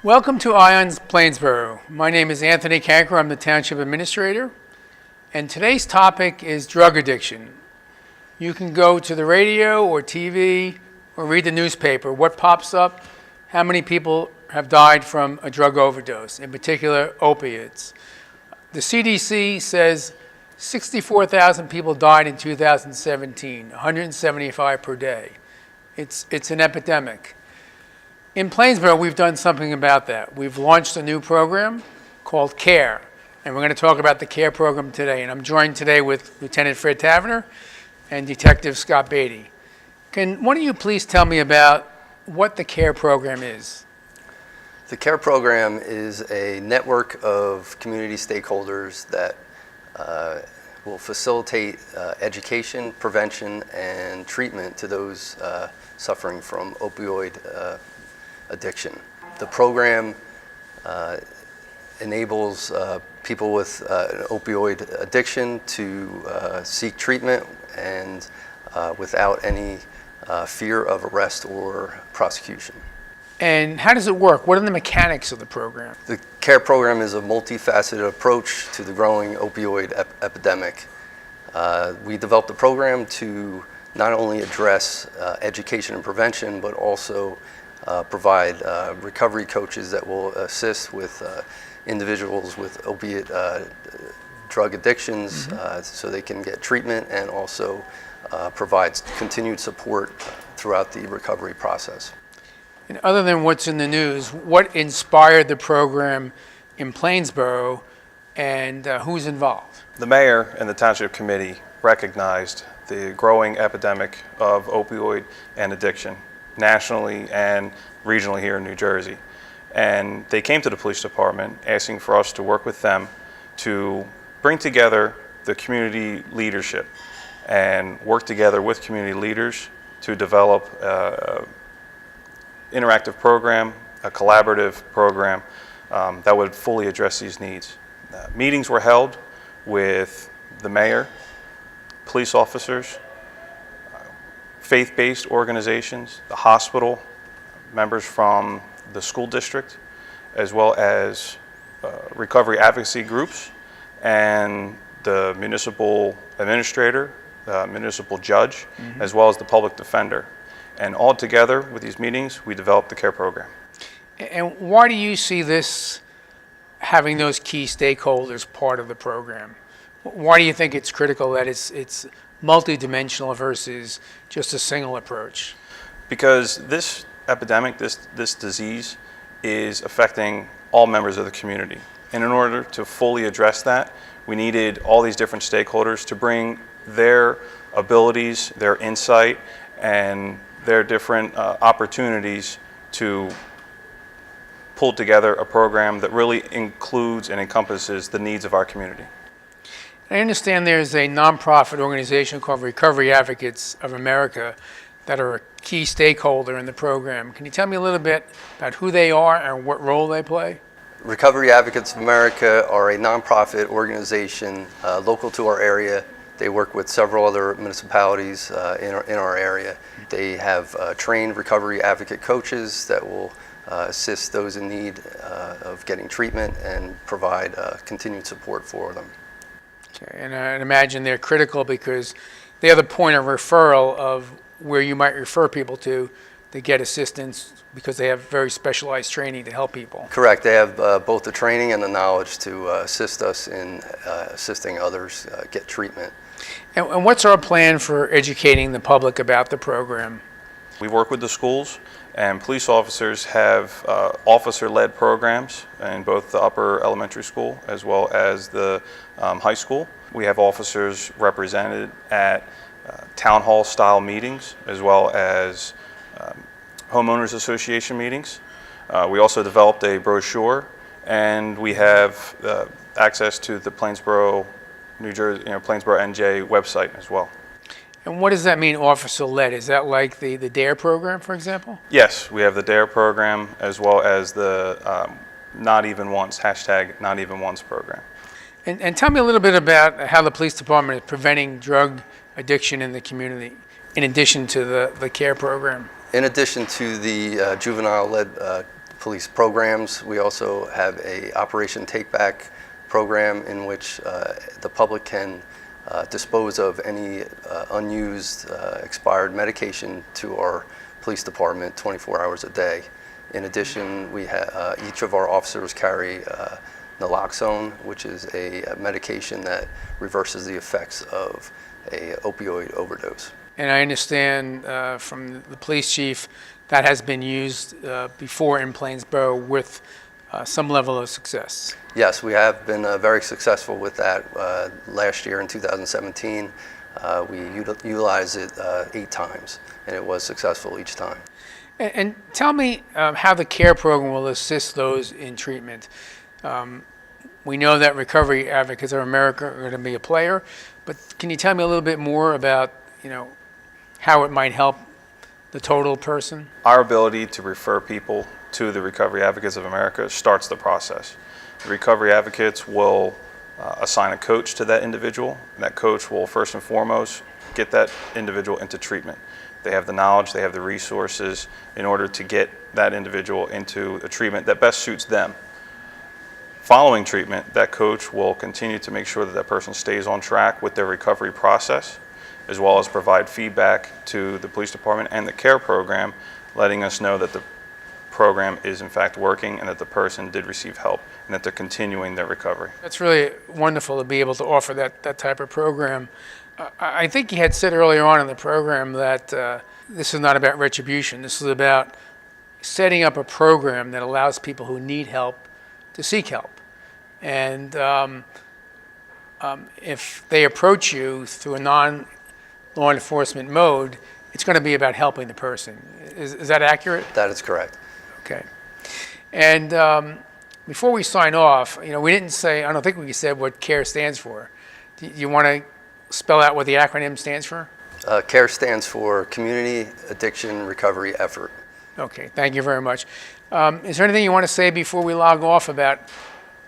Welcome to ION's Plainsboro. My name is Anthony Kanker. I'm the Township Administrator. And today's topic is drug addiction. You can go to the radio or TV or read the newspaper. What pops up? How many people have died from a drug overdose, in particular opiates? The CDC says 64,000 people died in 2017, 175 per day. It's an epidemic. In Plainsboro, we've done something about that. We've launched a new program called CARE, and we're going to talk about the CARE program today. And I'm joined today with Lieutenant Fred Taverner and Detective Scott Beatty. Can one of you please tell me about what the CARE program is? The CARE program is a network of community stakeholders that will facilitate education, prevention, and treatment to those suffering from opioid addiction. The program enables people with an opioid addiction to seek treatment and without any fear of arrest or prosecution. And how does it work? What are the mechanics of the program? The CARE program is a multifaceted approach to the growing opioid epidemic. We developed the program to not only address education and prevention, but also provide recovery coaches that will assist with individuals with opiate drug addictions so they can get treatment, and also provides continued support throughout the recovery process. And other than what's in the news, what inspired the program in Plainsboro, and who's involved? The mayor and the township committee recognized the growing epidemic of opioid and addiction nationally and regionally here in New Jersey. And they came to the police department asking for us to work with them to bring together the community leadership and work together with community leaders to develop an interactive program, a collaborative program that would fully address these needs. Meetings were held with the mayor, police officers, faith-based organizations, the hospital, members from the school district, as well as recovery advocacy groups, and the municipal administrator, the municipal judge, as well as the public defender. And all together with these meetings, we developed the CARE program. And why do you see this having those key stakeholders part of the program? Why do you think it's critical that it's multidimensional versus just a single approach? Because this epidemic, this disease, is affecting all members of the community. And in order to fully address that, we needed all these different stakeholders to bring their abilities, their insight, and their different opportunities to pull together a program that really includes and encompasses the needs of our community. I understand there's a nonprofit organization called Recovery Advocates of America that are a key stakeholder in the program. Can you tell me a little bit about who they are and what role they play? Recovery Advocates of America are a nonprofit organization local to our area. They work with several other municipalities in our area. They have trained recovery advocate coaches that will assist those in need of getting treatment and provide continued support for them. Okay, and I imagine they're critical because they're the point of referral of where you might refer people to get assistance, because they have very specialized training to help people. Correct. They have both the training and the knowledge to assist us in assisting others get treatment. And what's our plan for educating the public about the program? We work with the schools, and police officers have officer-led programs in both the upper elementary school as well as the high school. We have officers represented at town hall style meetings as well as homeowners association meetings. We also developed a brochure, and we have access to the Plainsboro, New Jersey, Plainsboro NJ website as well. And what does that mean, officer-led? Is that like the DARE program, for example? Yes, we have the DARE program as well as the Not Even Once, hashtag Not Even Once program. And tell me a little bit about how the police department is preventing drug addiction in the community, in addition to the CARE program. In addition to the juvenile-led police programs. We also have a Operation Take Back program in which the public can dispose of any unused, expired medication to our police department 24 hours a day. In addition, we each of our officers carry naloxone, which is a medication that reverses the effects of a opioid overdose. And I understand from the police chief that has been used before in Plainsboro with some level of success. Yes, we have been very successful with that. Last year in 2017, we utilized it 8 times, and it was successful each time. And tell me how the CARE program will assist those in treatment. We know that Recovery Advocates of America are going to be a player, but can you tell me a little bit more about, how it might help the total person? Our ability to refer people to the Recovery Advocates of America starts the process. The Recovery Advocates will assign a coach to that individual, and that coach will first and foremost get that individual into treatment. They have the knowledge, they have the resources in order to get that individual into a treatment that best suits them. Following treatment, that coach will continue to make sure that that person stays on track with their recovery process, as well as provide feedback to the police department and the CARE program, letting us know that the program is in fact working and that the person did receive help and that they're continuing their recovery. That's really wonderful to be able to offer that type of program. I think you had said earlier on in the program that this is not about retribution. This is about setting up a program that allows people who need help to seek help. And if they approach you through a non-law enforcement mode, it's going to be about helping the person. Is that accurate? That is correct. Okay. And before we sign off, we didn't say, I don't think we said what CARE stands for. Do you want to spell out what the acronym stands for? CARE stands for Community Addiction Recovery Effort. Okay, thank you very much. Is there anything you want to say before we log off about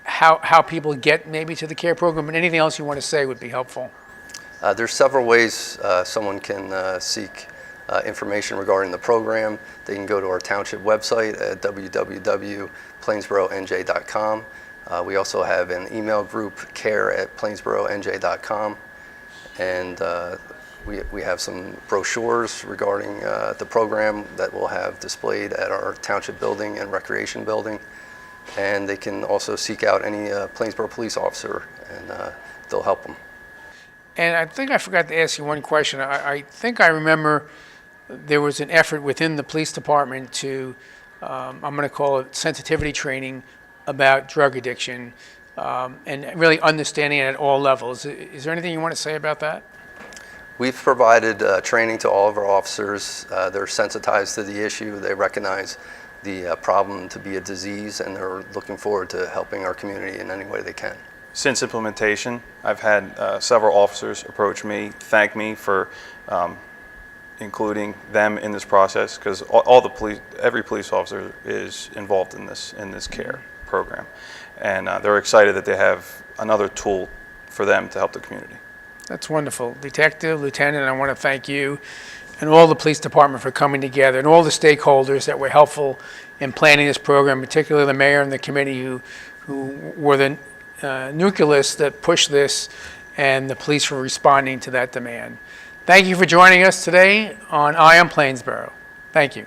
how people get maybe to the CARE program, and anything else you want to say would be helpful? There's several ways someone can seek information regarding the program. They can go to our township website at www.plainsboronj.com. We also have an email group, care@plainsboronj.com. And we have some brochures regarding the program that we'll have displayed at our township building and recreation building. And they can also seek out any Plainsboro police officer, and they'll help them. And I think I forgot to ask you one question. I think I remember there was an effort within the police department to, I'm going to call it sensitivity training about drug addiction, and really understanding it at all levels. Is there anything you want to say about that? We've provided training to all of our officers. They're sensitized to the issue. They recognize the problem to be a disease, and they're looking forward to helping our community in any way they can. Since implementation, I've had several officers approach me, thank me for including them in this process, because every police officer is involved in this CARE program, and they're excited that they have another tool for them to help the community. That's wonderful. Detective, Lieutenant, I want to thank you and all the police department for coming together, and all the stakeholders that were helpful in planning this program, particularly the mayor and the committee who were the nucleus that pushed this, and the police for responding to that demand. Thank you for joining us today on Eye on Plainsboro. Thank you.